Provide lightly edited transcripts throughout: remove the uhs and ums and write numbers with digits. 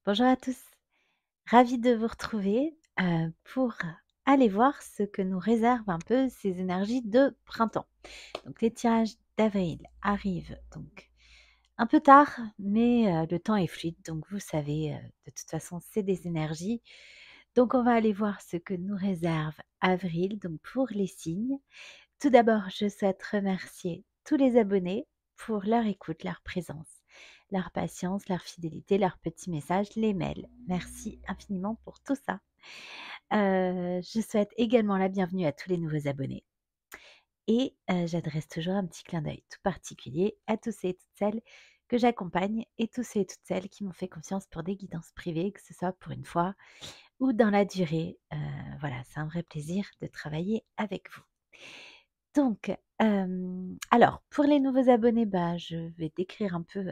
Bonjour à tous, ravie de vous retrouver pour aller voir ce que nous réservent un peu ces énergies de printemps. Donc les tirages d'avril arrivent donc un peu tard, mais le temps est fluide, donc vous savez, de toute façon, c'est des énergies. Donc on va aller voir ce que nous réserve avril, donc pour les signes. Tout d'abord, je souhaite remercier tous les abonnés pour leur écoute, leur présence, leur patience, leur fidélité, leurs petits messages, les mails. Merci infiniment pour tout ça. Je souhaite également la bienvenue à tous les nouveaux abonnés et j'adresse toujours un petit clin d'œil tout particulier à tous ceux et toutes celles que j'accompagne et tous ceux et toutes celles qui m'ont fait confiance pour des guidances privées, que ce soit pour une fois ou dans la durée. Voilà, c'est un vrai plaisir de travailler avec vous. Donc, alors pour les nouveaux abonnés, bah, je vais décrire un peu,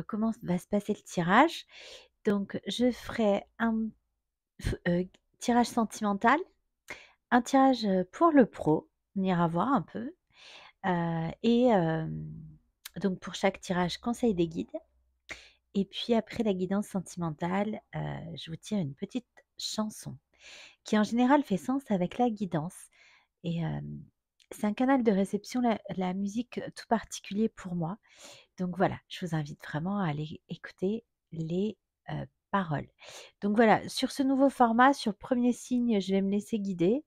comment va se passer le tirage. Donc je ferai un f tirage sentimental, un tirage, pour le pro, on ira voir un peu, et donc pour chaque tirage, conseil des guides et puis après la guidance sentimentale, je vous tire une petite chanson qui en général fait sens avec la guidance et c'est un canal de réception, la musique, tout particulier pour moi. Donc voilà, je vous invite vraiment à aller écouter les, paroles. Donc voilà, sur ce nouveau format, sur le premier signe, je vais me laisser guider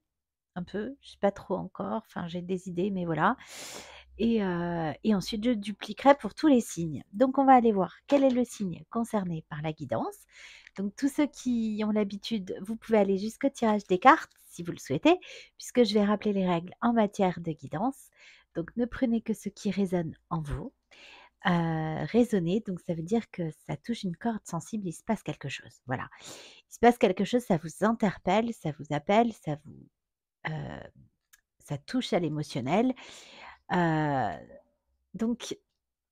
un peu, je sais pas trop encore, enfin j'ai des idées, mais voilà et ensuite je dupliquerai pour tous les signes. Donc on va aller voir quel est le signe concerné par la guidance. Donc tous ceux qui ont l'habitude, vous pouvez aller jusqu'au tirage des cartes si vous le souhaitez, puisque je vais rappeler les règles en matière de guidance. Donc ne prenez que ce qui résonne en vous. Résonner, donc ça veut dire que ça touche une corde sensible, il se passe quelque chose, voilà. Il se passe quelque chose, ça vous interpelle, ça vous appelle, heu, ça touche à l'émotionnel. Heu, donc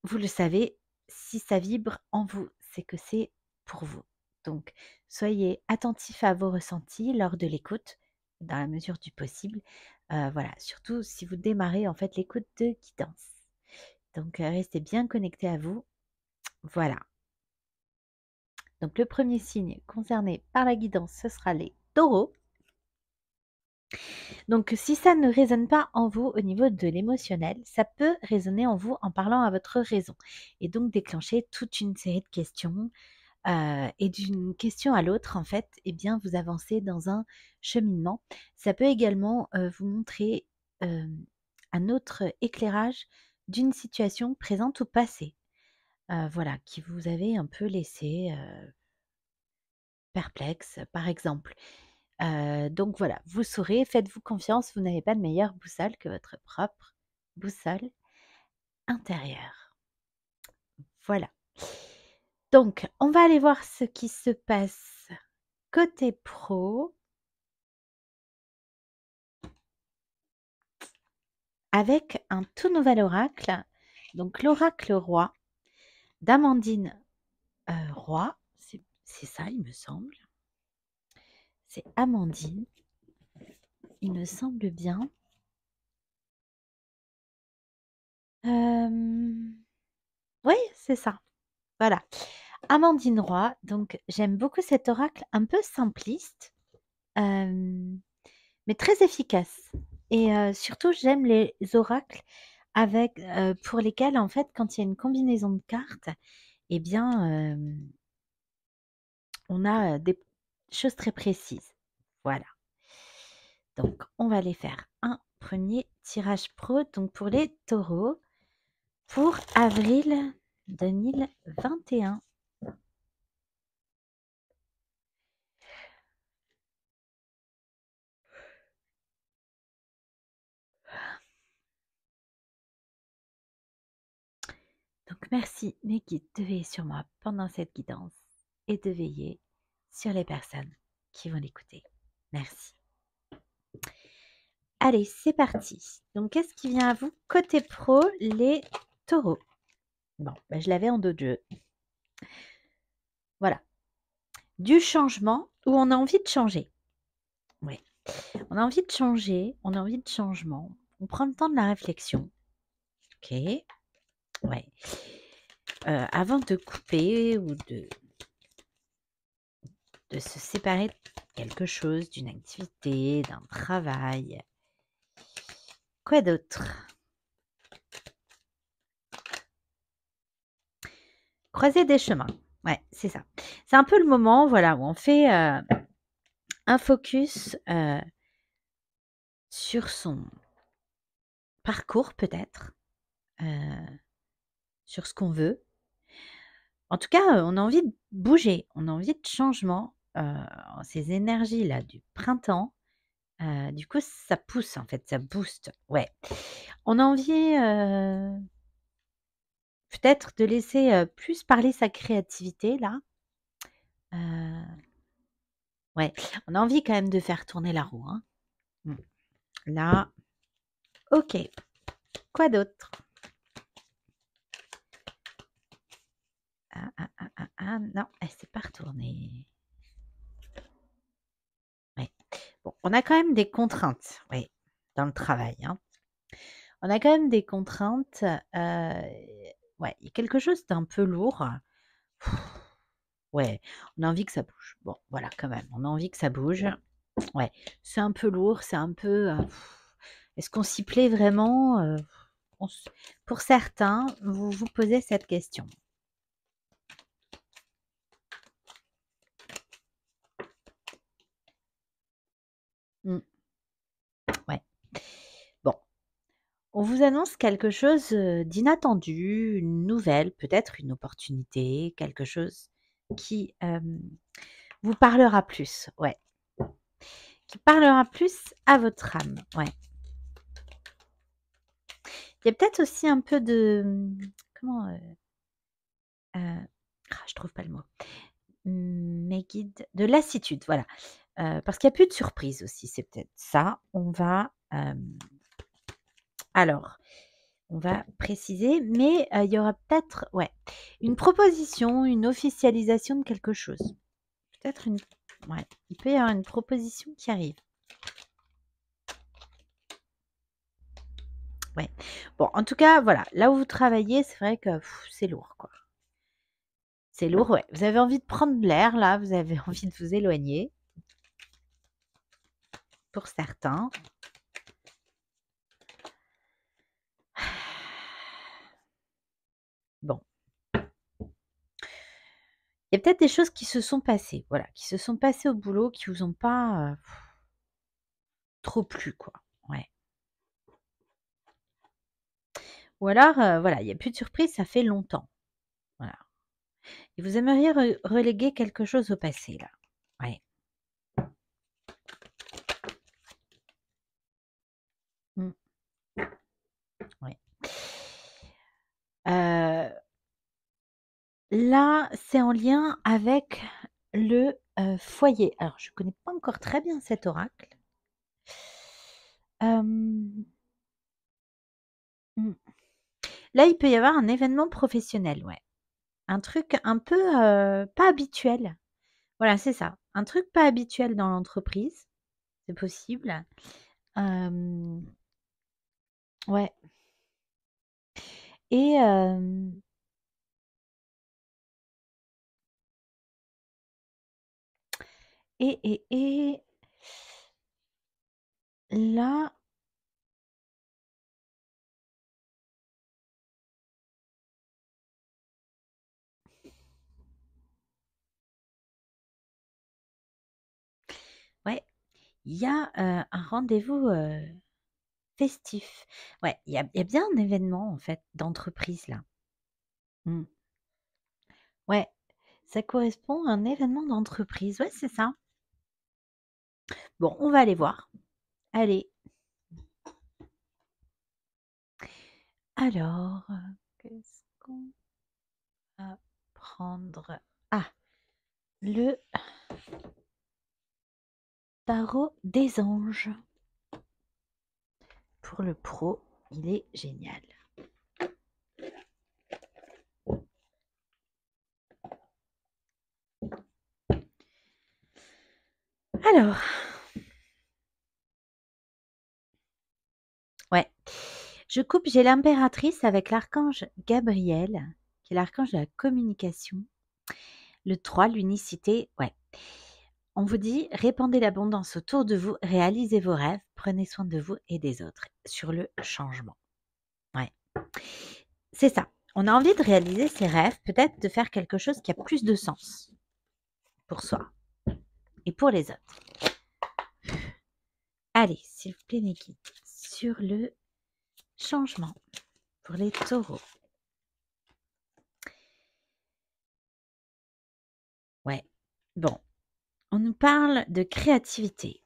vous le savez, si ça vibre en vous, c'est que c'est pour vous. Donc soyez attentifs à vos ressentis lors de l'écoute, dans la mesure du possible. Voilà, surtout si vous démarrez en fait l'écoute de guidance. Donc restez bien connectés à vous. Voilà. Donc le premier signe concerné par la guidance, ce sera les taureaux. Donc si ça ne résonne pas en vous au niveau de l'émotionnel, ça peut résonner en vous en parlant à votre raison et donc déclencher toute une série de questions, et d'une question à l'autre en fait, eh bien vous avancez dans un cheminement. Ça peut également, vous montrer, un autre éclairage d'une situation présente ou passée, voilà, qui vous avait un peu laissé, perplexe, par exemple. Donc voilà, vous saurez, faites-vous confiance, vous n'avez pas de meilleure boussole que votre propre boussole intérieure. Voilà. Donc, on va aller voir ce qui se passe côté pro avec un tout nouvel oracle. Donc, l'oracle roi d'Amandine Roy. C'est ça, il me semble. C'est Amandine, il me semble bien. Oui, c'est ça. Voilà. Amandine Roy, donc j'aime beaucoup cet oracle un peu simpliste, hem, mais très efficace et surtout j'aime les oracles avec, pour lesquels en fait quand il y a une combinaison de cartes et bien, on a, des choses très précises. Voilà. Donc on va aller faire un premier tirage pro donc pour les taureaux pour avril 2021. Donc merci mes guides de veiller sur moi pendant cette guidance et de veiller sur les personnes qui vont l'écouter. Merci. Allez, c'est parti. Donc qu'est-ce qui vient à vous côté pro, les taureaux? Bon, ben, je l'avais en dos de jeu. Voilà. Du changement où on a envie de changer. Oui. On a envie de changer, on a envie de changement. On prend le temps de la réflexion. Ok. Ouais. Avant de couper ou de de se séparer de quelque chose, d'une activité, d'un travail. Quoi d'autre? Croiser des chemins. Ouais, c'est ça. C'est un peu le moment, voilà, où on fait, un focus, sur son parcours peut-être, heu, sur ce qu'on veut. En tout cas, on a envie de bouger, on a envie de changement, ces énergies-là du printemps, du coup, ça pousse en fait, ça booste, ouais. On a envie, peut-être de laisser, plus parler sa créativité là, heu, ouais. On a envie quand même de faire tourner la roue, hein. Mmh. Là, OK. Quoi d'autre? Ah, ah, ah, ah, ah, non, elle s'est pas retournée. Ouais. Bon, on a quand même des contraintes, oui, dans le travail, hein. On a quand même des contraintes, ouais, il y a quelque chose d'un peu lourd. Ouais, on a envie que ça bouge. Bon, voilà, quand même, on a envie que ça bouge. Ouais, c'est un peu lourd, c'est un peu, est-ce qu'on s'y plaît vraiment? On s Pour certains, vous vous posez cette question. Mmh, ouais. Bon, on vous annonce quelque chose, d'inattendu, une nouvelle, peut-être une opportunité, quelque chose qui, vous parlera plus, ouais, qui parlera plus à votre âme, ouais. Il y a peut-être aussi un peu de, comment, je trouve pas le mot. Mes guides de lassitude, voilà, parce qu'il y a plus de surprise aussi, c'est peut-être ça. Alors, on va préciser, mais il y aura peut-être, ouais, une proposition, une officialisation de quelque chose. Peut-être une, ouais, il peut y avoir une proposition qui arrive. Ouais. Bon, en tout cas, voilà, là où vous travaillez, c'est vrai que c'est lourd, quoi. C'est lourd, ouais. Vous avez envie de prendre de l'air, là, vous avez envie de vous éloigner, pour certains. Bon, il y a peut-être des choses qui se sont passées, voilà, qui se sont passées au boulot, qui vous ont pas, trop plu, quoi. Ouais. Ou alors, voilà, il y a plus de surprise, ça fait longtemps, voilà. Et vous aimeriez reléguer quelque chose au passé, là. Ouais. Mmh, ouais. Heu, Là, c'est en lien avec le, foyer. Alors, je connais pas encore très bien cet oracle. Hem, mmh, Là, il peut y avoir un événement professionnel, ouais. Un truc un peu, pas habituel. Voilà, c'est ça. Un truc pas habituel dans l'entreprise, c'est possible. Hem, ouais, et et là, ouais, il y a, un rendez-vous, festif. Ouais, il y a bien un événement, en fait, d'entreprise, là. Mmh. Ouais, ça correspond à un événement d'entreprise. Ouais, c'est ça. Bon, on va aller voir. Allez. Alors, qu'est-ce qu'on va prendre? Ah, le tarot des anges. Pour le pro, il est génial. Alors, ouais, je coupe, j'ai l'impératrice avec l'archange Gabriel, qui est l'archange de la communication. Le 3, l'unicité, ouais. on vous dit: «Répandez l'abondance autour de vous, réalisez vos rêves, prenez soin de vous et des autres», sur le changement. Ouais, c'est ça. On a envie de réaliser ses rêves, peut-être de faire quelque chose qui a plus de sens pour soi et pour les autres. Allez, s'il vous plaît, mes guides, sur le changement pour les taureaux. Ouais, bon, on nous parle de créativité.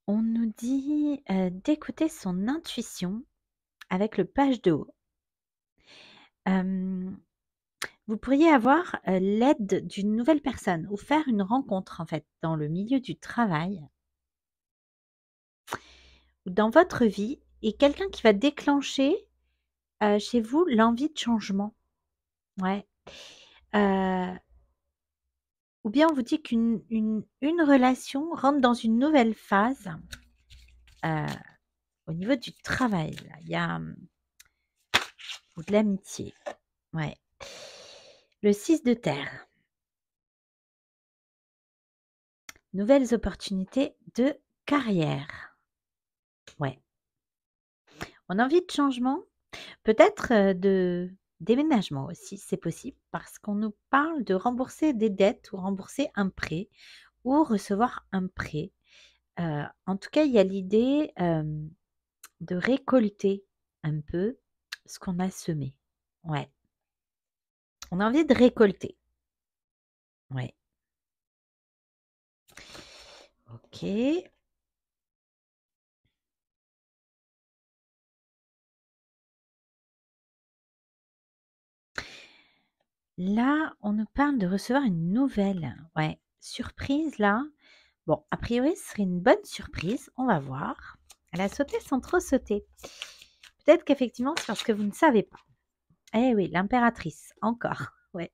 On nous dit d'écouter son intuition avec le page de haut. Vous pourriez avoir l'aide d'une nouvelle personne ou faire une rencontre en fait dans le milieu du travail ou dans votre vie et quelqu'un qui va déclencher chez vous l'envie de changement. Ouais. Ou bien on vous dit qu'une relation rentre dans une nouvelle phase au niveau du travail. Là. Il y a ou de l'amitié. Ouais. Le 6 de terre. Nouvelles opportunités de carrière. Ouais. On a envie de changement, peut-être de déménagement aussi, c'est possible, parce qu'on nous parle de rembourser des dettes ou rembourser un prêt ou recevoir un prêt. En tout cas, il y a l'idée de récolter un peu ce qu'on a semé. Ouais. On a envie de récolter. Ouais. Ok. Là, on nous parle de recevoir une nouvelle. Ouais. Surprise, là. Bon, a priori, ce serait une bonne surprise. On va voir. Elle a sauté sans trop sauter. Peut-être qu'effectivement, c'est parce que vous ne savez pas. Eh oui, l'impératrice, encore. Ouais.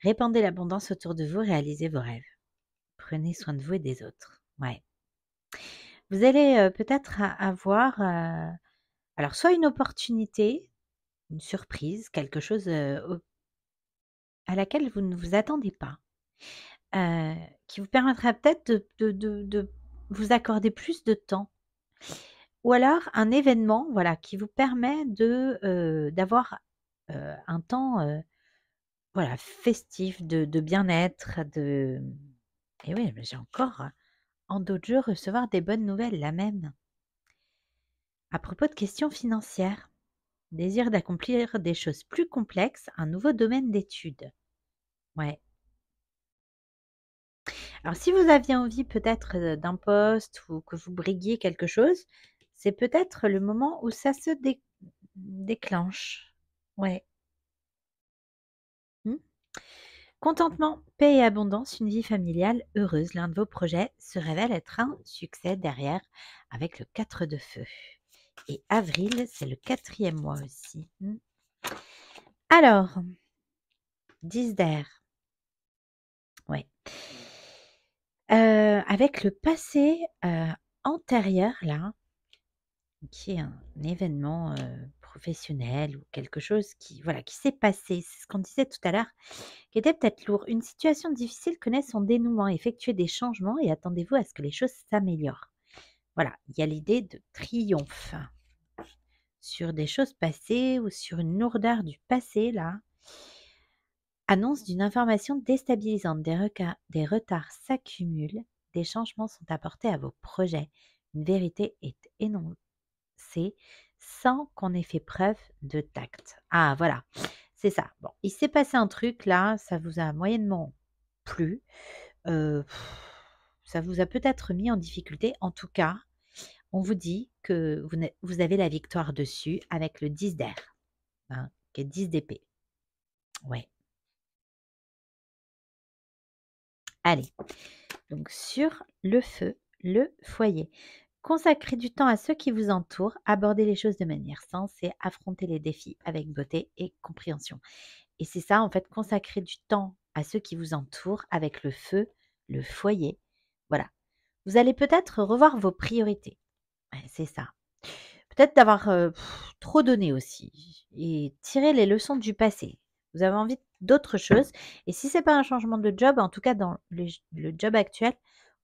Répandez l'abondance autour de vous, réalisez vos rêves. Prenez soin de vous et des autres. Ouais. Vous allez peut-être avoir, alors soit une opportunité, une surprise, quelque chose à laquelle vous ne vous attendez pas, qui vous permettra peut-être de vous accorder plus de temps. Ou alors un événement, voilà, qui vous permet d'avoir un temps voilà, festif, de bien-être, et oui, mais j'ai encore en d'autres jours recevoir des bonnes nouvelles, la même. À propos de questions financières, désir d'accomplir des choses plus complexes, un nouveau domaine d'études. Ouais. Alors, si vous aviez envie peut-être d'un poste ou que vous briguiez quelque chose, c'est peut-être le moment où ça se déclenche. Ouais. Mmh. Contentement, paix et abondance, une vie familiale heureuse. L'un de vos projets se révèle être un succès derrière avec le 4 de feu. Et avril, c'est le 4e mois aussi. Alors, 10 d'air. Ouais. Avec le passé antérieur, là, qui est un événement professionnel ou quelque chose qui, voilà, qui s'est passé, c'est ce qu'on disait tout à l'heure, qui était peut-être lourd. Une situation difficile connaît son dénouement, effectuez des changements et attendez-vous à ce que les choses s'améliorent. Voilà, il y a l'idée de triomphe sur des choses passées ou sur une lourdeur du passé, là. Annonce d'une information déstabilisante, des retards s'accumulent, des changements sont apportés à vos projets. Une vérité est énoncée sans qu'on ait fait preuve de tact. Ah voilà, c'est ça. Bon, il s'est passé un truc là, ça vous a moyennement plu. Heu, Ça vous a peut-être mis en difficulté. En tout cas, on vous dit que vous avez la victoire dessus avec le 10 d'air, hein, qui est 10 d'épée. Ouais. Allez, donc sur le feu, le foyer. Consacrez du temps à ceux qui vous entourent, abordez les choses de manière sensée, affrontez les défis avec beauté et compréhension. Et c'est ça, en fait, consacrer du temps à ceux qui vous entourent avec le feu, le foyer. Voilà. Vous allez peut-être revoir vos priorités. Ouais, c'est ça. peut-être d'avoir, trop donné aussi et tirer les leçons du passé. Vous avez envie d'autre chose et si c'est pas un changement de job, en tout cas dans le job actuel,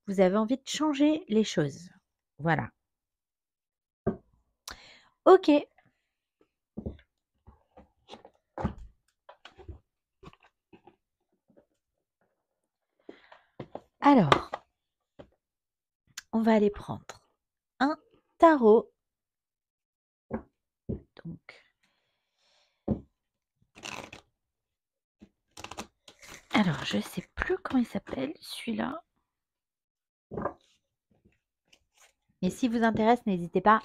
vous avez envie de changer les choses. Voilà. OK. Alors, on va aller prendre un tarot. Donc, alors je sais plus comment il s'appelle celui-là. Mais si vous intéresse, n'hésitez pas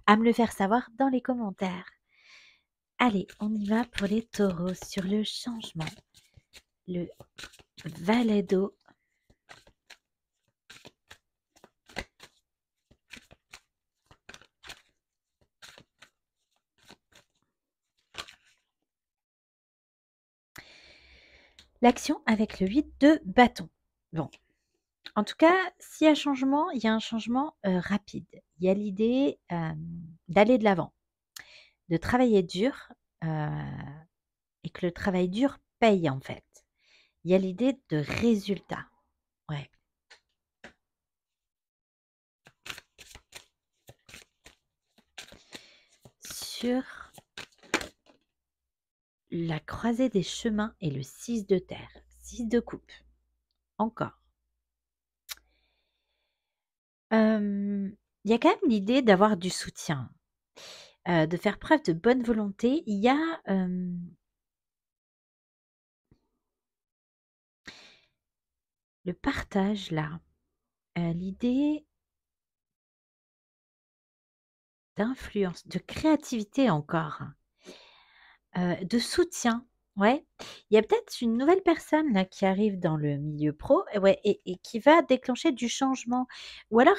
à me le faire savoir dans les commentaires. Allez, on y va pour les taureaux sur le changement. Le valet d'eau. L'action avec le 8 de bâton. Bon, en tout cas, s'il y a changement, il y a un changement rapide. Il y a l'idée d'aller de l'avant, de travailler dur et que le travail dur paye en fait. Il y a l'idée de résultat. Ouais. Sur la croisée des chemins et le 6 de terre, 6 de coupe. Encore. Il y a quand même l'idée d'avoir du soutien, de faire preuve de bonne volonté. Il y a le partage là, l'idée d'influence, de créativité encore, de soutien. Ouais, il y a peut-être une nouvelle personne là qui arrive dans le milieu pro, ouais, et qui va déclencher du changement. Ou alors,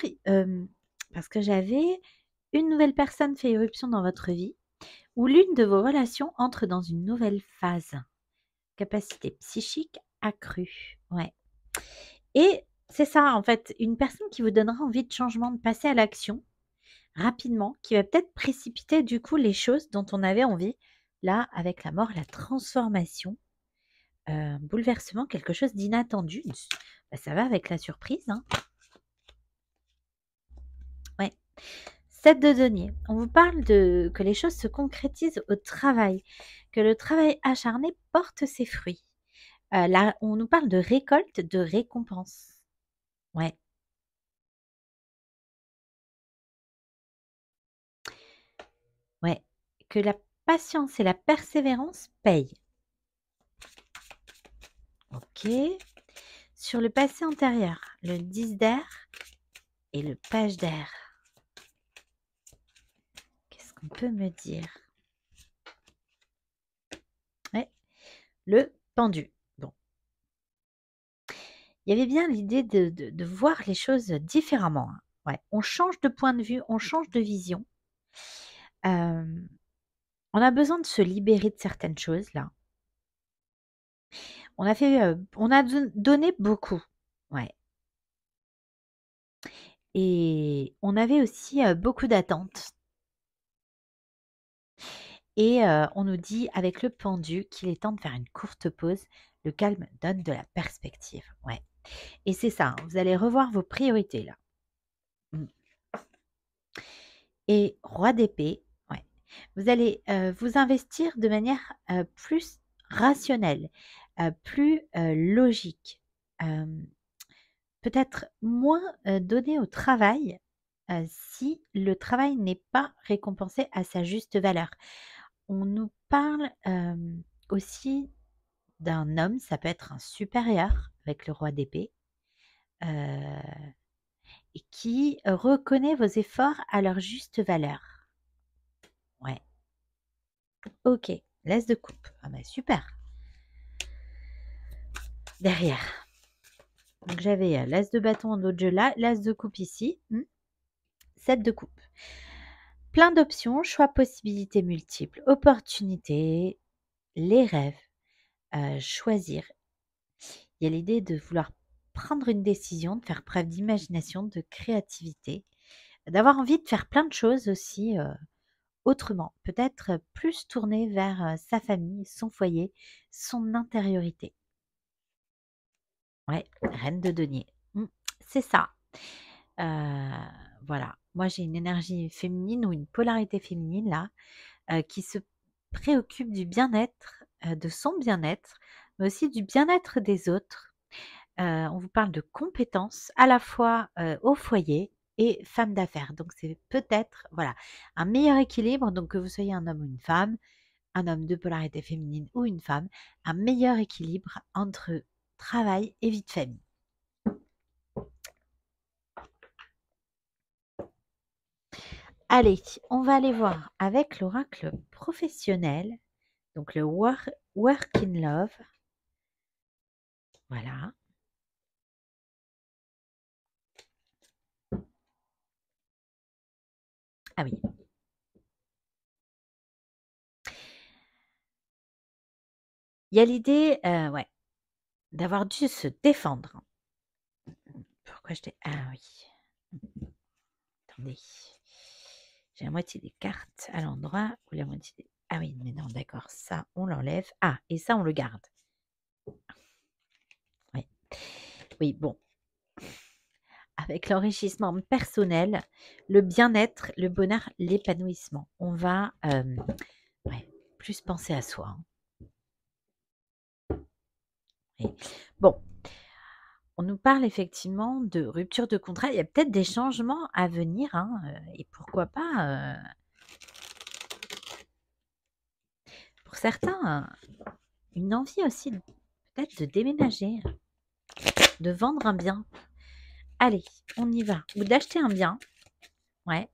parce que j'avais une nouvelle personne fait irruption dans votre vie, ou l'une de vos relations entre dans une nouvelle phase. Capacité psychique accrue. Ouais. Et c'est ça, en fait, une personne qui vous donnera envie de changement, de passer à l'action rapidement, qui va peut-être précipiter du coup les choses dont on avait envie. Là, avec la mort, la transformation, bouleversement, quelque chose d'inattendu. Bah, ça va avec la surprise, hein. Ouais. 7 de denier. On vous parle de que les choses se concrétisent au travail, que le travail acharné porte ses fruits. Là, on nous parle de récolte, de récompense. Ouais. Ouais, que la patience et la persévérance payent. OK. Sur le passé antérieur, le 10 d'air et le page d'air. Qu'est-ce qu'on peut me dire? Ouais, le pendu. Bon. Il y avait bien l'idée de voir les choses différemment, hein. Ouais, on change de point de vue, on change de vision. On a besoin de se libérer de certaines choses là. On a donné beaucoup. Ouais. Et on avait aussi, beaucoup d'attentes et on nous dit avec le pendu qu'il est temps de faire une courte pause. Le calme donne de la perspective. Ouais et c'est ça, hein, vous allez revoir vos priorités là. Mmh et roi d'épée, ouais. Vous allez, vous investir de manière, plus rationnelle, plus, logique. Hem, peut-être moins, donner au travail, si le travail n'est pas récompensé à sa juste valeur. On nous parle, aussi d'un homme, ça peut être un supérieur avec le roi d'épée, heu et qui reconnaît vos efforts à leur juste valeur. Ouais, OK, l'as de coupe. Ah bah, super. Derrière, donc j'avais, l'as de bâton en autre jeu là, l'as de coupe ici, 7 de coupe. Plein d'options, choix, possibilités multiples, opportunités, les rêves, choisir. Il y a l'idée de vouloir prendre une décision, de faire preuve d'imagination, de créativité, d'avoir envie de faire plein de choses aussi, autrement. Peut-être, plus tourné vers, sa famille, son foyer, son intériorité. Ouais, reine de denier. C'est ça. Heu, voilà. Moi, j'ai une énergie féminine ou une polarité féminine là, qui se préoccupe du bien-être, de son bien-être, mais aussi du bien-être des autres. On vous parle de compétences à la fois, au foyer et femme d'affaires. Donc c'est peut-être, voilà, un meilleur équilibre, donc que vous soyez un homme ou une femme, un homme de polarité féminine ou une femme, un meilleur équilibre entre travail et vie de famille. Allez, on va aller voir avec l'oracle professionnel, donc le Work in Love. Voilà. Ah oui. Il y a l'idée, ouais, d'avoir dû se défendre. Pourquoi je t'ai... Ah oui. Attendez. J'ai la moitié des cartes à l'endroit où la moitié des... Ah oui, mais non, d'accord. Ça, on l'enlève. Ah, et ça, on le garde. Oui. Oui, bon. Avec l'enrichissement personnel, le bien-être, le bonheur, l'épanouissement. On va ouais, plus penser à soi. Oui. Bon, on nous parle effectivement de rupture de contrat. Il y a peut-être des changements à venir, hein, et pourquoi pas, pour certains, une envie aussi peut-être de déménager, de vendre un bien. Allez, on y va. Ou d'acheter un bien. Ouais.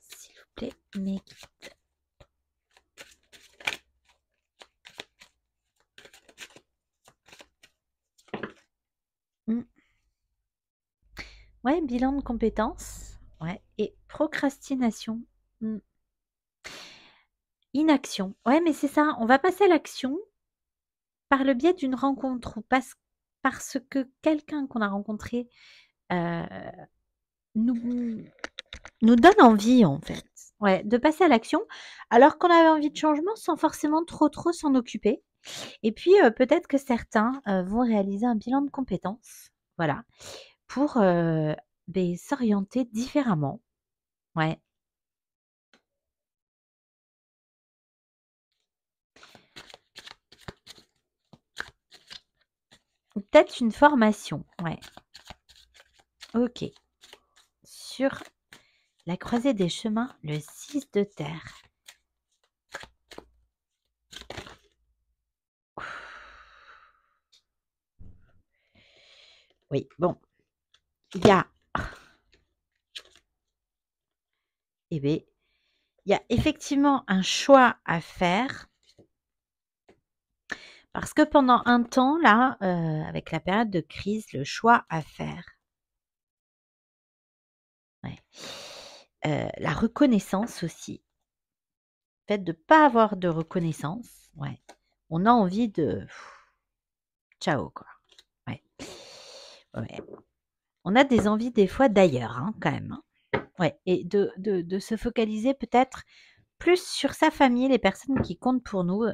S'il vous plaît, mes guides. Ouais, bilan de compétences. Ouais. Et procrastination. Inaction. Ouais, mais c'est ça. On va passer à l'action par le biais d'une rencontre ou parce que quelqu'un qu'on a rencontré euh, nous, nous donne envie, en fait. Ouais, de passer à l'action alors qu'on avait envie de changement sans forcément trop s'en occuper. Et puis, peut-être que certains vont réaliser un bilan de compétences, voilà, pour s'orienter différemment. Ouais. Ou peut-être une formation. Ouais. Ok. Sur la croisée des chemins, le 6 de terre. Oui, bon. Il y a... Eh bien, il y a effectivement un choix à faire. Parce que pendant un temps, là, avec la période de crise, le choix à faire, ouais, la reconnaissance aussi, le fait de ne pas avoir de reconnaissance, ouais, on a envie de ciao, quoi. Ouais. Ouais. On a des envies des fois d'ailleurs, hein, quand même. Hein. Ouais. Et de se focaliser peut-être plus sur sa famille, les personnes qui comptent pour nous,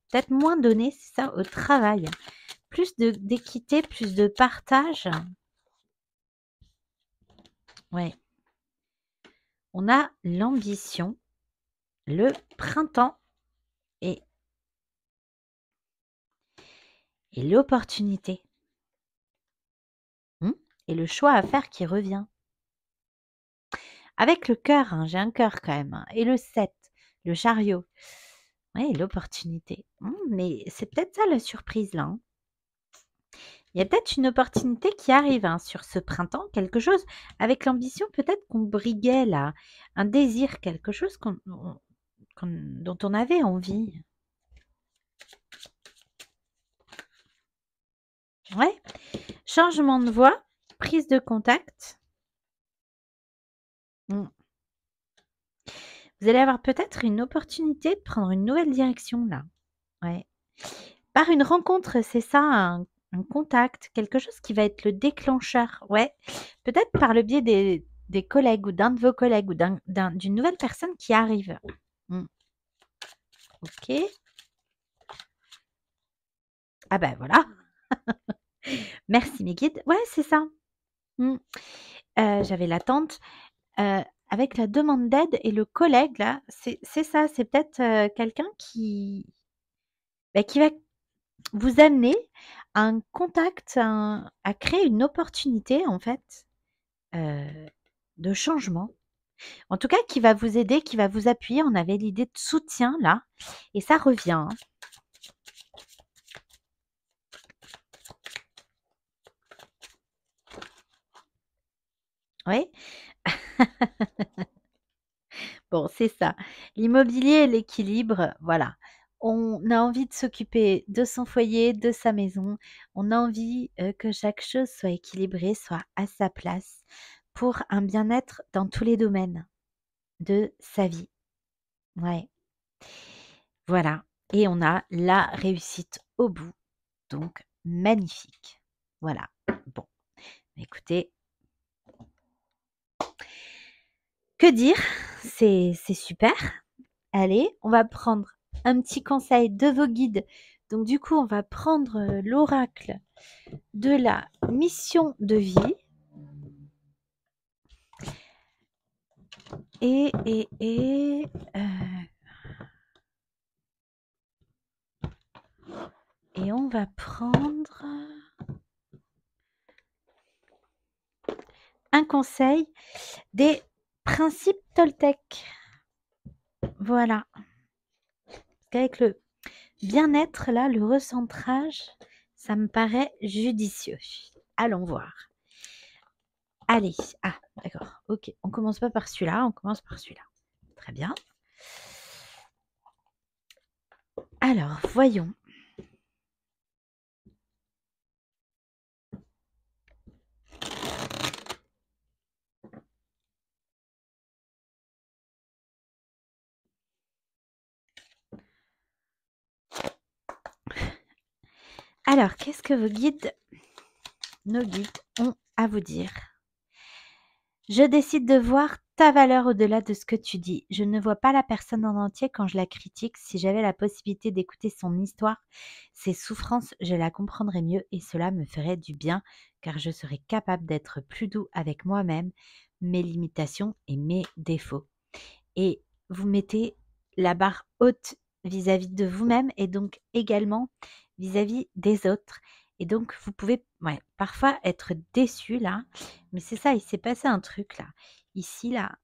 peut-être moins donner, c'est ça, au travail. Plus d'équité, plus de partage. Ouais. On a l'ambition, le printemps et l'opportunité. Et le choix à faire qui revient. Avec le cœur, hein, j'ai un cœur quand même. Hein, et le 7, le chariot. Oui, l'opportunité. Mais c'est peut-être ça la surprise là. Hein. Il y a peut-être une opportunité qui arrive hein, sur ce printemps, quelque chose avec l'ambition peut-être qu'on briguait là, un désir, quelque chose dont on avait envie. Ouais. Changement de voix, prise de contact. Vous allez avoir peut-être une opportunité de prendre une nouvelle direction là. Ouais. Par une rencontre, c'est ça, un contact, quelque chose qui va être le déclencheur. Ouais. Peut-être par le biais des collègues ou d'un de vos collègues ou d'une nouvelle personne qui arrive. Ok. Ah ben voilà. Merci mes guides. Ouais, c'est ça. J'avais l'attente. Avec la demande d'aide et le collègue là, c'est ça, c'est peut-être, quelqu'un qui va vous amener à un contact, à créer une opportunité en fait, heu, de changement. En tout cas, qui va vous aider, qui va vous appuyer. On avait l'idée de soutien là et ça revient, hein. Oui? Bon, c'est ça. L'immobilier et l'équilibre, voilà. On a envie de s'occuper de son foyer, de sa maison. On a envie, que chaque chose soit équilibrée, soit à sa place pour un bien-être dans tous les domaines de sa vie. Ouais, voilà et on a la réussite au bout, donc magnifique. Voilà. Bon, écoutez, que dire? C'est super. Allez, on va prendre un petit conseil de vos guides. Donc du coup, on va prendre, l'oracle de la mission de vie et et on va prendre un conseil des principes Toltec. Voilà. Parce qu'avec le bien-être là, le recentrage, ça me paraît judicieux. Allons voir. Allez, ah d'accord, OK. On commence pas par celui-là, on commence par celui-là. Très bien. Alors, voyons. Alors, qu'est-ce que nos guides ont à vous dire? Je décide de voir ta valeur au-delà de ce que tu dis. Je ne vois pas la personne en entier quand je la critique. Si j'avais la possibilité d'écouter son histoire, ses souffrances, je la comprendrais mieux et cela me ferait du bien car je serais capable d'être plus doux avec moi-même, mes limitations et mes défauts. Et vous mettez la barre haute vis-à-vis de vous-même et donc également vis-à-vis des autres. Et donc vous pouvez parfois être déçu là, mais c'est ça, il s'est passé un truc là, ici là,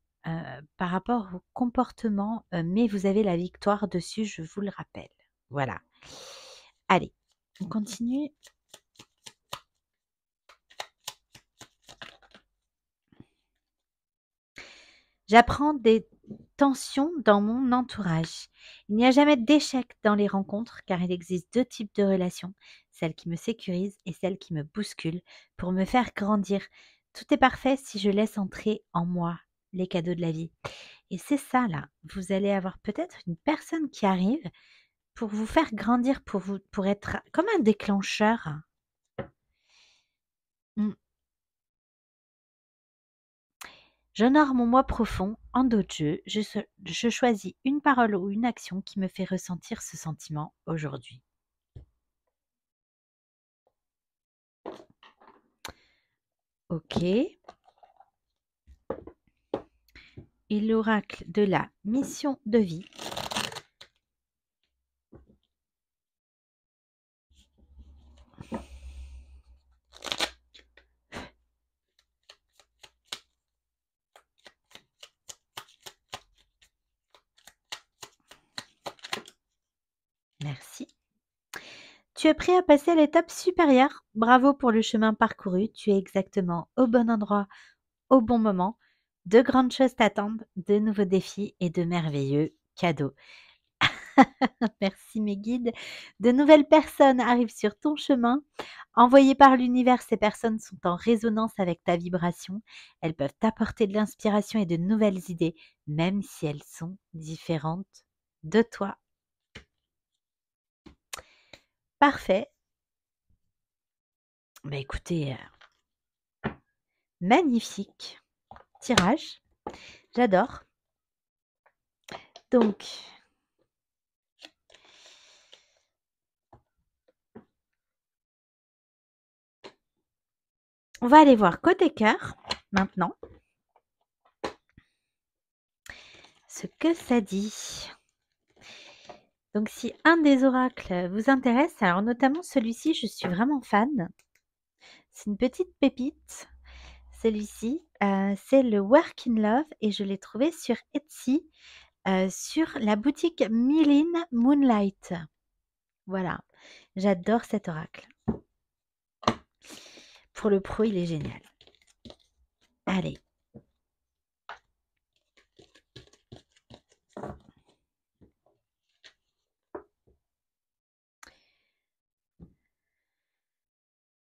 par rapport au comportement, mais vous avez la victoire dessus, je vous le rappelle. Voilà. Allez, on continue. J'apprends des tensions dans mon entourage. Il n'y a jamais d'échec dans les rencontres car il existe deux types de relations, celles qui me sécurisent et celles qui me bousculent pour me faire grandir. Tout est parfait si je laisse entrer en moi les cadeaux de la vie. Et c'est ça là, vous allez avoir peut-être une personne qui arrive pour vous faire grandir, pour être comme un déclencheur. Mm. J'honore mon moi profond. En d'autres jeux, je choisis une parole ou une action qui me fait ressentir ce sentiment aujourd'hui. Ok. Et l'oracle de la mission de vie. Merci. Tu es prêt à passer à l'étape supérieure. Bravo pour le chemin parcouru. Tu es exactement au bon endroit, au bon moment. De grandes choses t'attendent, de nouveaux défis et de merveilleux cadeaux. Merci mes guides. De nouvelles personnes arrivent sur ton chemin. Envoyées par l'univers, ces personnes sont en résonance avec ta vibration. Elles peuvent t'apporter de l'inspiration et de nouvelles idées, même si elles sont différentes de toi. Parfait. Bah écoutez, magnifique. tirage. J'adore. Donc, on va aller voir côté cœur maintenant ce que ça dit. Donc, si un des oracles vous intéresse, alors notamment celui-ci, je suis vraiment fan. C'est une petite pépite. Celui-ci, c'est le Work in Love et je l'ai trouvé sur Etsy, sur la boutique Milin Moonlight. Voilà, j'adore cet oracle. Pour le pro, il est génial. Allez.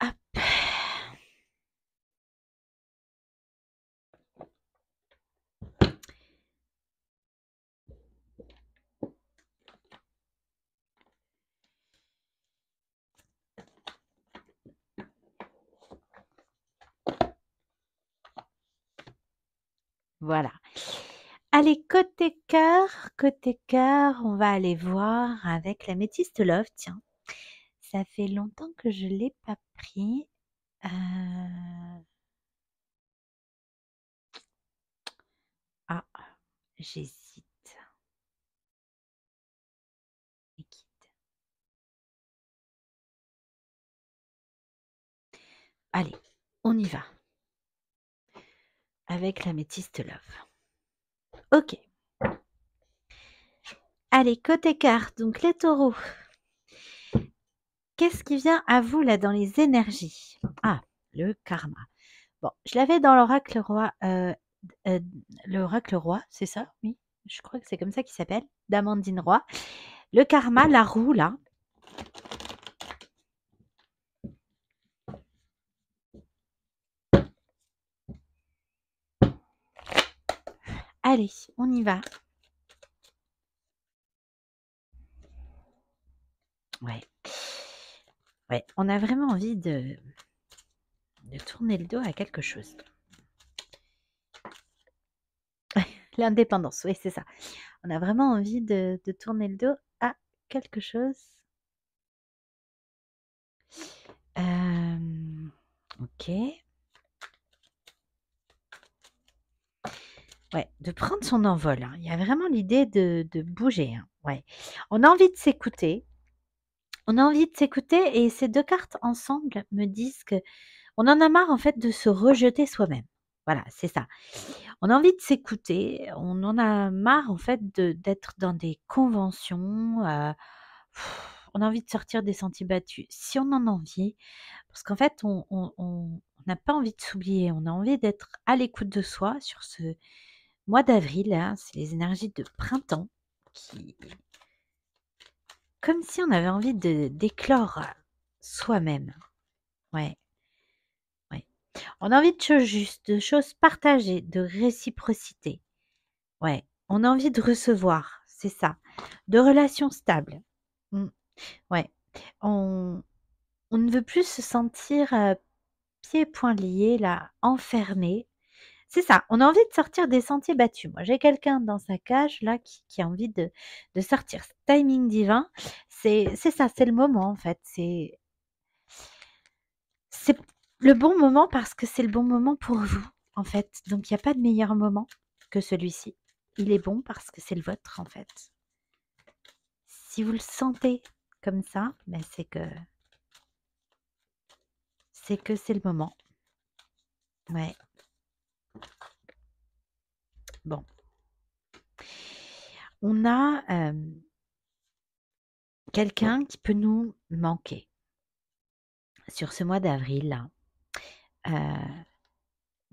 Hop. Voilà. Allez, côté cœur, on va aller voir avec la métiste Love. Tiens, ça fait longtemps que je ne l'ai pas pris. Ah, j'hésite. Liquide. Allez, on y va. Avec la métiste Love. Ok. Allez, côté cœur, donc les taureaux. Qu'est-ce qui vient à vous là dans les énergies? Ah, le karma. Bon, je l'avais dans l'oracle roi. L'oracle roi, c'est ça? Oui, je crois que c'est comme ça qu'il s'appelle. D'Amandine Roy. Le karma, la roue là. Allez, on y va. Ouais. Ouais, on a vraiment envie de tourner le dos à quelque chose. L'indépendance, oui, c'est ça. On a vraiment envie de tourner le dos à quelque chose. Ok. Ouais, de prendre son envol, hein. Il y a vraiment l'idée de bouger, hein. Ouais. On a envie de s'écouter. On a envie de s'écouter et ces 2 cartes ensemble me disent que on en a marre en fait de se rejeter soi-même. Voilà, c'est ça. On a envie de s'écouter, on en a marre en fait d'être dans des conventions, on a envie de sortir des sentiers battus. Si on en a envie, parce qu'en fait on n'a pas envie de s'oublier, on a envie d'être à l'écoute de soi sur ce mois d'avril, hein, c'est les énergies de printemps qui comme si on avait envie d'éclore soi-même. Ouais, ouais. On a envie de choses justes, de choses partagées, de réciprocité. Ouais, on a envie de recevoir, c'est ça. De relations stables. Mmh, ouais. On on ne veut plus se sentir, pieds et poings liés là, enfermés. C'est ça, on a envie de sortir des sentiers battus. Moi, j'ai quelqu'un dans sa cage là qui a envie de sortir. Timing divin, c'est ça, c'est le moment en fait. C'est le bon moment parce que c'est le bon moment pour vous en fait. Donc il y a pas de meilleur moment que celui-ci. Il est bon parce que c'est le vôtre en fait. Si vous le sentez comme ça, ben c'est le moment. Ouais. Bon. On a, quelqu'un qui peut nous manquer sur ce mois d'avril là.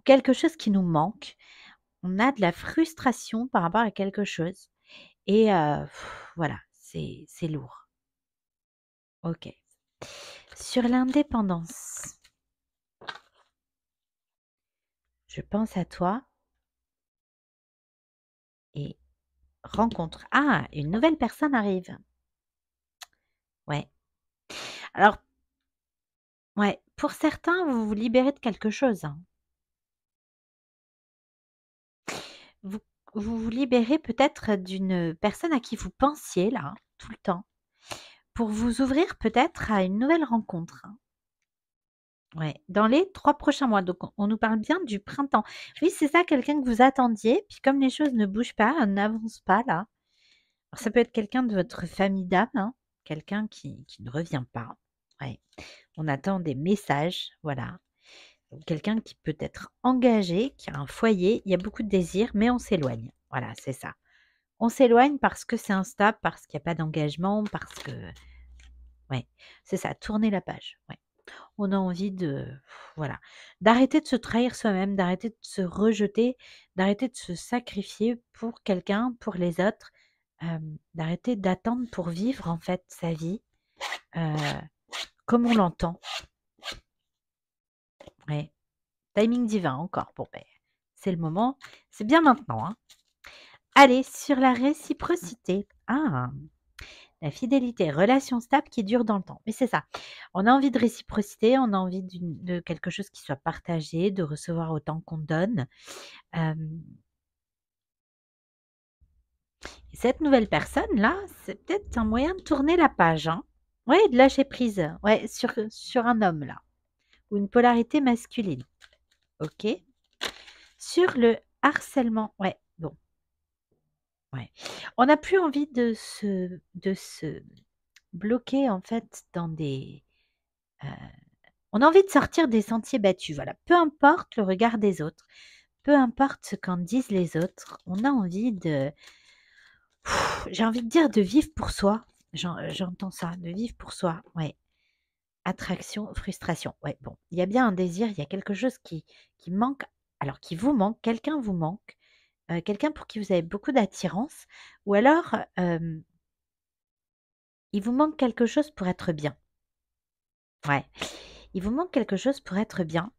Quelque chose qui nous manque. On a de la frustration par rapport à quelque chose et voilà, c'est lourd. OK. Sur l'indépendance, je pense à toi et rencontre. Ah, une nouvelle personne arrive. Ouais. Alors, ouais, pour certains, vous vous libérez de quelque chose, hein. vous vous libérez peut-être d'une personne à qui vous pensiez là, hein, tout le temps, pour vous ouvrir peut-être à une nouvelle rencontre, hein. Ouais, dans les 3 prochains mois, donc on nous parle bien du printemps. Oui, c'est ça, quelqu'un que vous attendiez, puis comme les choses ne bougent pas, n'avancent pas là, alors ça peut être quelqu'un de votre famille d'âme, hein, quelqu'un qui ne revient pas. Ouais, on attend des messages, voilà. Donc quelqu'un qui peut être engagé, qui a un foyer, il y a beaucoup de désirs, mais on s'éloigne. Voilà, c'est ça. On s'éloigne parce que c'est instable, parce qu'il y a pas d'engagement, parce que ouais, c'est ça, tourner la page, ouais. On a envie de voilà, d'arrêter de se trahir soi-même, d'arrêter de se rejeter, d'arrêter de se sacrifier pour quelqu'un, pour les autres, d'arrêter d'attendre pour vivre en fait sa vie, heu, comme on l'entend. Ouais, timing divin encore. Bon beh, c'est le moment, c'est bien maintenant, hein. Allez, sur la réciprocité. Ah! La fidélité, relation stable qui dure dans le temps. Mais c'est ça. On a envie de réciprocité, on a envie de quelque chose qui soit partagé, de recevoir autant qu'on donne. Hem, et cette nouvelle personne-là, c'est peut-être un moyen de tourner la page, hein. Ouais, de lâcher prise, ouais, sur un homme là, ou une polarité masculine. OK. Sur le harcèlement, ouais, bon, ouais. On n'a plus envie de se bloquer en fait dans des, heu on a envie de sortir des sentiers battus, voilà. Peu importe le regard des autres, peu importe ce qu'en disent les autres, on a envie de j'ai envie de dire de vivre pour soi. J'entends ça, de vivre pour soi, ouais. Attraction, frustration, ouais, bon, il y a bien un désir, il y a quelque chose qui manque, alors qui vous manque, quelqu'un vous manque, quelqu'un pour qui vous avez beaucoup d'attirance ou alors, il vous manque quelque chose pour être bien. Ouais, il vous manque quelque chose pour être bien.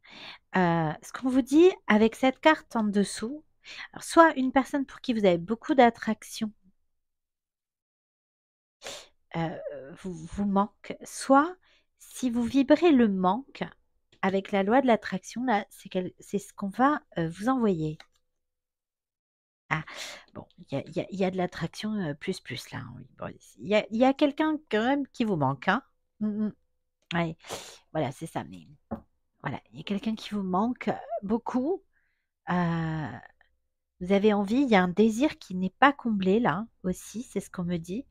Ce qu'on vous dit avec cette carte en dessous, alors soit une personne pour qui vous avez beaucoup d'attraction, heu, vous manque, soit si vous vibrez le manque avec la loi de l'attraction là, c'est ce qu'on va, vous envoyer. Ah, bon, il y a de l'attraction, plus, plus là, hein, oui, bon, il y a quelqu'un quand même qui vous manque, hein. Mmh mh. Ouais, voilà, c'est ça, mais voilà, il y a quelqu'un qui vous manque, beaucoup, heu vous avez envie, il y a un désir qui n'est pas comblé là aussi, c'est ce qu'on me dit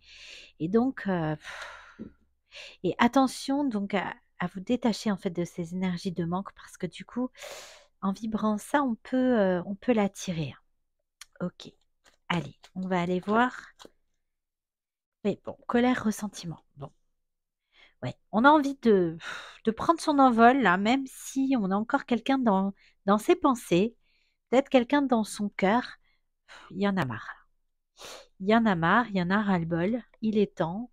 et donc et attention donc à vous détacher en fait de ces énergies de manque parce que du coup, en vibrant ça, on peut l'attirer, hein. OK, allez, on va aller voir oui, bon, colère, ressentiment. Bon, ouais, on a envie de prendre son envol là, même si on a encore quelqu'un dans ses pensées, peut-être quelqu'un dans son cœur. Il y en a marre. Il y en a marre, il y en a ras-le-bol, il est temps.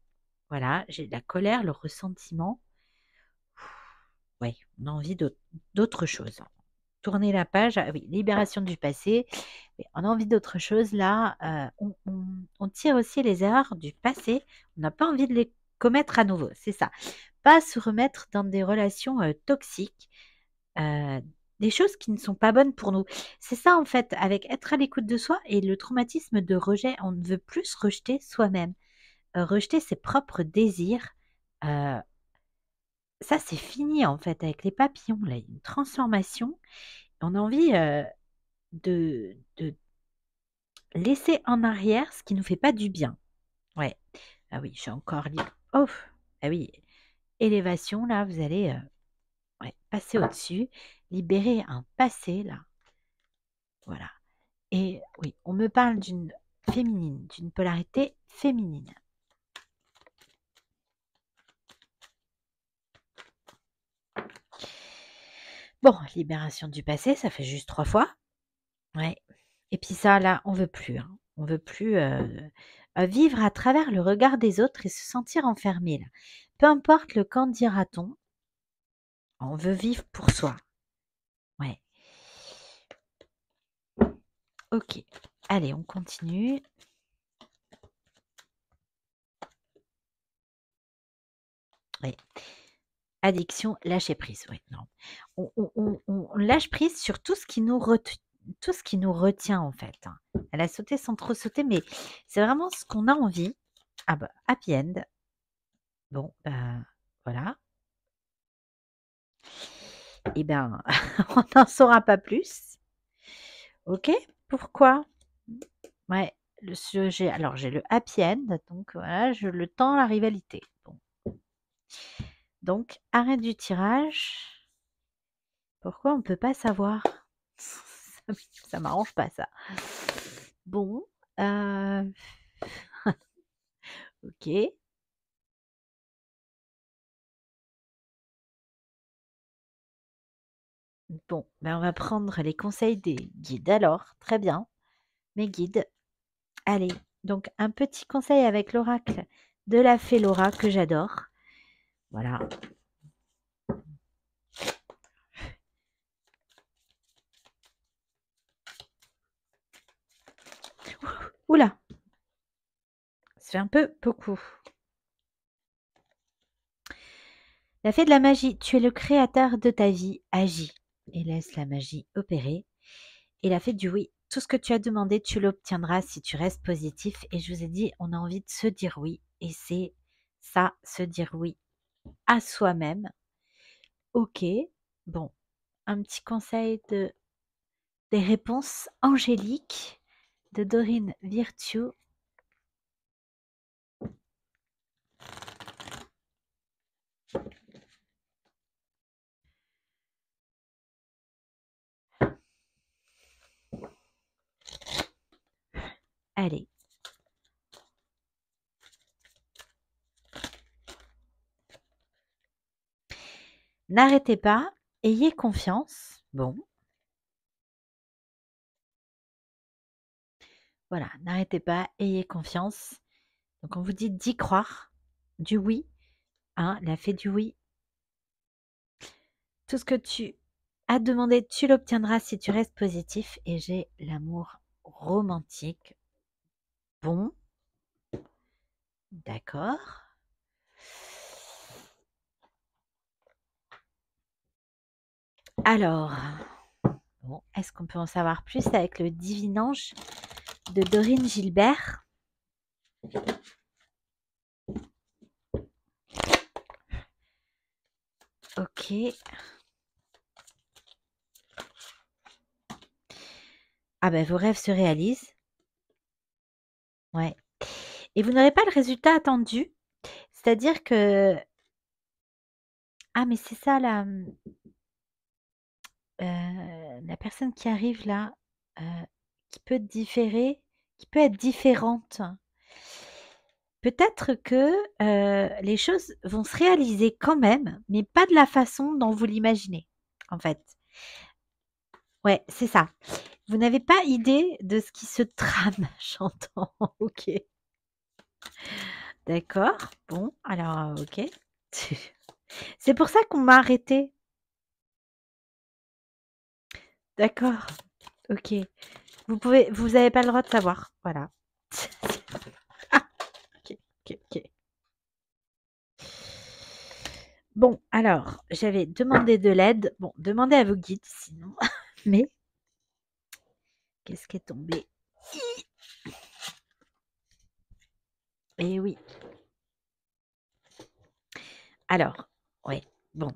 Voilà, j'ai de la colère, le ressentiment. Ouais, on a envie d'autre chose. Tourner la page, ah oui, libération du passé. Mais on a envie d'autre chose là. On tire aussi les erreurs du passé. On n'a pas envie de les commettre à nouveau, c'est ça. Pas se remettre dans des relations toxiques, euh, des choses qui ne sont pas bonnes pour nous. C'est ça en fait, avec être à l'écoute de soi et le traumatisme de rejet, on ne veut plus se rejeter soi-même. Rejeter ses propres désirs, heu, ça c'est fini en fait avec les papillons là, il y a une transformation. On a envie, de laisser en arrière ce qui nous fait pas du bien. Ouais. Ah oui, je suis encore oh! Ah oui, élévation là, vous allez, ouais, passer au-dessus, libérer un passé là, voilà et oui, on me parle d'une féminine, d'une polarité féminine. Bon, libération du passé, ça fait juste 3 fois. Ouais et puis ça, là, on veut plus, hein. On veut plus, vivre à travers le regard des autres et se sentir enfermé, là. Peu importe le «qu'en dira-t-on», on veut vivre pour soi. Ouais. OK. Allez, on continue. Oui. Addiction, lâcher prise, oui, non. On lâche prise sur tout ce qui nous tout ce qui nous retient en fait, hein. Elle a sauté sans trop sauter, mais c'est vraiment ce qu'on a envie. Ah bah, happy end. Bon, bah, voilà. Et ben, on n'en saura pas plus. OK? Pourquoi? Ouais, j'ai le happy end, donc voilà, je le tends la rivalité. Bon, donc arrêt du tirage. Pourquoi on peut pas savoir? Ça m'arrange pas ça. Bon, heu, OK. Bon, ben, on va prendre les conseils des guides alors, très bien, mes guides. Allez, donc un petit conseil avec l'oracle de la fée Laura que j'adore. Voilà. Oula, c'est un peu beaucoup. La fée de la magie, tu es le créateur de ta vie, agis et laisse la magie opérer. Et la fée du oui, tout ce que tu as demandé, tu l'obtiendras si tu restes positif. Et je vous ai dit, on a envie de se dire oui. Et c'est ça, se dire oui à soi-même. Ok, bon, un petit conseil des réponses angéliques de Dorine Virtue. Allez. N'arrêtez pas, ayez confiance. Bon. Voilà, n'arrêtez pas, ayez confiance. Donc on vous dit d'y croire, du oui, hein, la fée du oui. Tout ce que tu as demandé, tu l'obtiendras si tu restes positif. Et j'ai l'amour romantique. Bon, d'accord. Alors, bon, est-ce qu'on peut en savoir plus avec le divin ange de Dorine Gilbert? Ok. Ah ben, vos rêves se réalisent. Ouais. Et vous n'aurez pas le résultat attendu. C'est-à-dire que... Ah, mais c'est ça la personne qui arrive là, heu, qui peut différer, qui peut être différente. Peut-être que, les choses vont se réaliser quand même, mais pas de la façon dont vous l'imaginez, en fait. Ouais, c'est ça. Vous n'avez pas idée de ce qui se trame, j'entends. OK. D'accord. Bon, alors, OK. C'est pour ça qu'on m'a arrêtée. D'accord. OK. Vous avez pas le droit de savoir. Voilà. OK, OK, OK. Bon, alors, j'avais demandé de l'aide. Bon, demandez à vos guides sinon. Mais, qu'est-ce qui est tombé? Eh oui. Alors, ouais, bon,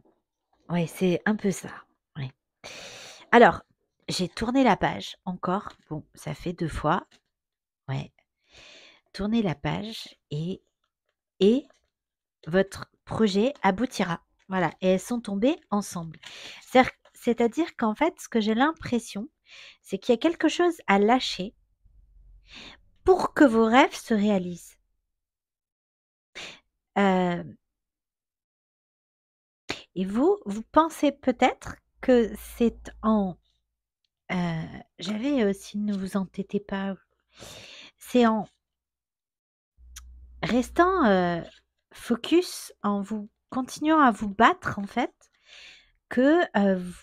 ouais, c'est un peu ça. Ouais. Alors, j'ai tourné la page encore. Bon, ça fait 2 fois. Ouais. Tournez la page et votre projet aboutira. Voilà, et elles sont tombées ensemble. C'est-à-dire qu'en fait, ce que j'ai l'impression, c'est qu'il y a quelque chose à lâcher pour que vos rêves se réalisent. Et vous pensez peut-être que c'est en j'avais aussi ne vous entêtez pas, c'est en restant, focus, en vous continuant à vous battre en fait, que,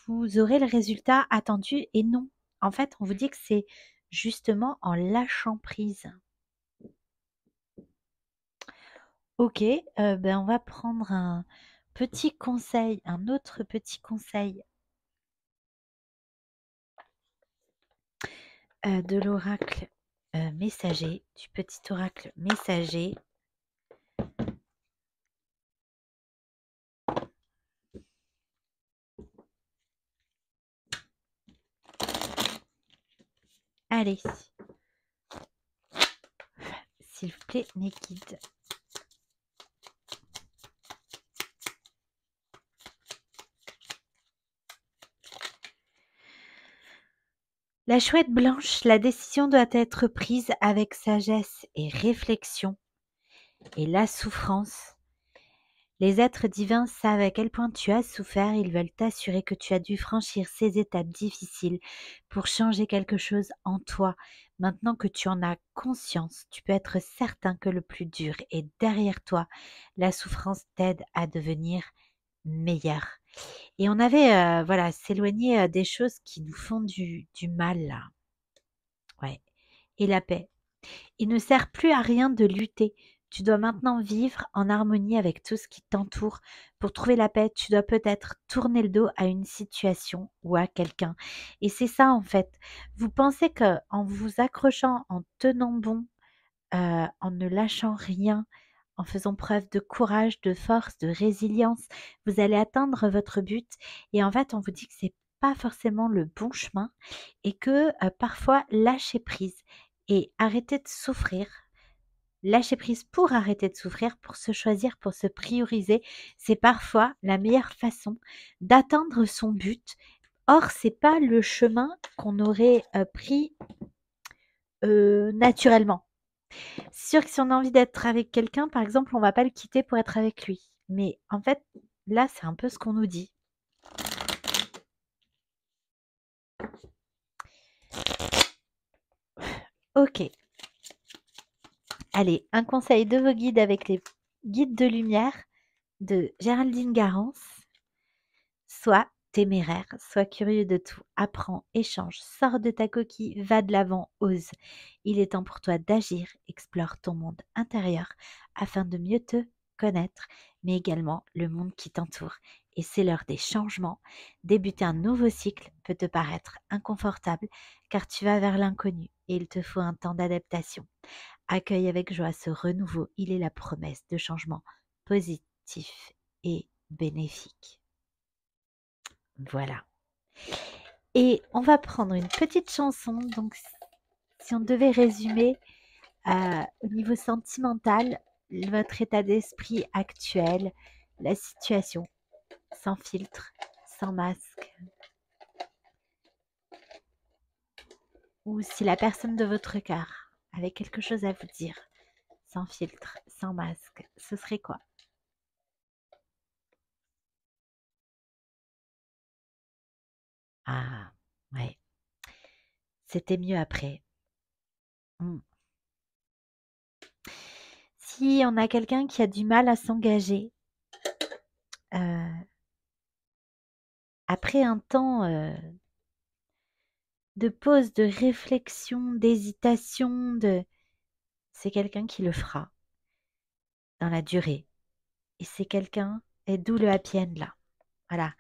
vous aurez le résultat attendu et non. En fait, on vous dit que c'est justement en lâchant prise. OK, ben, on va prendre un petit conseil, un autre petit conseil de l'oracle messager, du petit oracle messager. Allez, s'il vous plaît, mes guides. La chouette blanche, la décision doit être prise avec sagesse et réflexion. Et la souffrance, les êtres divins savent à quel point tu as souffert, ils veulent t'assurer que tu as dû franchir ces étapes difficiles pour changer quelque chose en toi. Maintenant que tu en as conscience, tu peux être certain que le plus dur est derrière toi. La souffrance t'aide à devenir meilleur. Et on avait, voilà, s'éloigner des choses qui nous font du mal là. Ouais. Et la paix. Il ne sert plus à rien de lutter. Tu dois maintenant vivre en harmonie avec tout ce qui t'entoure. Pour trouver la paix, tu dois peut-être tourner le dos à une situation ou à quelqu'un. Et c'est ça en fait. Vous pensez que en vous accrochant, en tenant bon, en ne lâchant rien, en faisant preuve de courage, de force, de résilience, vous allez atteindre votre but. Et en fait, on vous dit que c'est pas forcément le bon chemin et que parfois lâcher prise et arrêter de souffrir, lâcher prise pour arrêter de souffrir, pour se choisir, pour se prioriser, c'est parfois la meilleure façon d'atteindre son but. Or, c'est pas le chemin qu'on aurait pris naturellement. C'est sûr que si on a envie d'être avec quelqu'un, par exemple, on va pas le quitter pour être avec lui. Mais en fait, là, c'est un peu ce qu'on nous dit. Ok. Allez, un conseil de vos guides avec les guides de lumière de Géraldine Garance. Sois téméraire, sois curieux de tout, apprends, échange, sors de ta coquille, va de l'avant, ose. Il est temps pour toi d'agir, explore ton monde intérieur afin de mieux te connaître, mais également le monde qui t'entoure. Et c'est l'heure des changements. Débuter un nouveau cycle peut te paraître inconfortable car tu vas vers l'inconnu et il te faut un temps d'adaptation. Accueille avec joie ce renouveau, il est la promesse de changements positifs et bénéfiques. Voilà. Et on va prendre une petite chanson. Donc, si on devait résumer au niveau sentimental, votre état d'esprit actuel, la situation, sans filtre, sans masque, ou si la personne de votre cœur avait quelque chose à vous dire, sans filtre, sans masque, ce serait quoi? Ah, ouais, c'était mieux après. Mm. Si on a quelqu'un qui a du mal à s'engager, euh, après un temps de pause, de réflexion, d'hésitation, c'est quelqu'un qui le fera dans la durée. Et c'est quelqu'un, et d'où le happy end là. Voilà.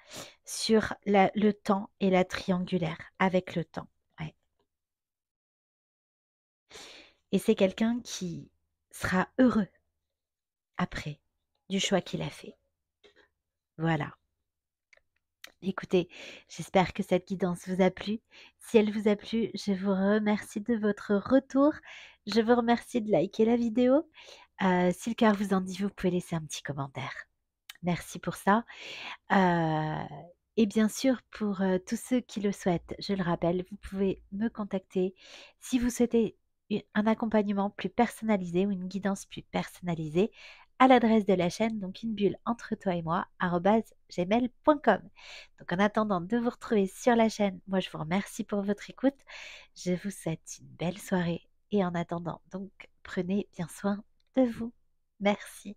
Sur le temps et la triangulaire, avec le temps. Ouais. Et c'est quelqu'un qui sera heureux après du choix qu'il a fait. Voilà. Écoutez, j'espère que cette guidance vous a plu. Si elle vous a plu, je vous remercie de votre retour. Je vous remercie de liker la vidéo. Si le cœur vous en dit, vous pouvez laisser un petit commentaire. Merci pour ça. Et bien sûr, pour tous ceux qui le souhaitent, je le rappelle, vous pouvez me contacter si vous souhaitez un accompagnement plus personnalisé ou une guidance plus personnalisée à l'adresse de la chaîne, donc une bulle entre toi et moi, @gmail.com. Donc en attendant de vous retrouver sur la chaîne, moi je vous remercie pour votre écoute. Je vous souhaite une belle soirée et en attendant, donc prenez bien soin de vous. Merci.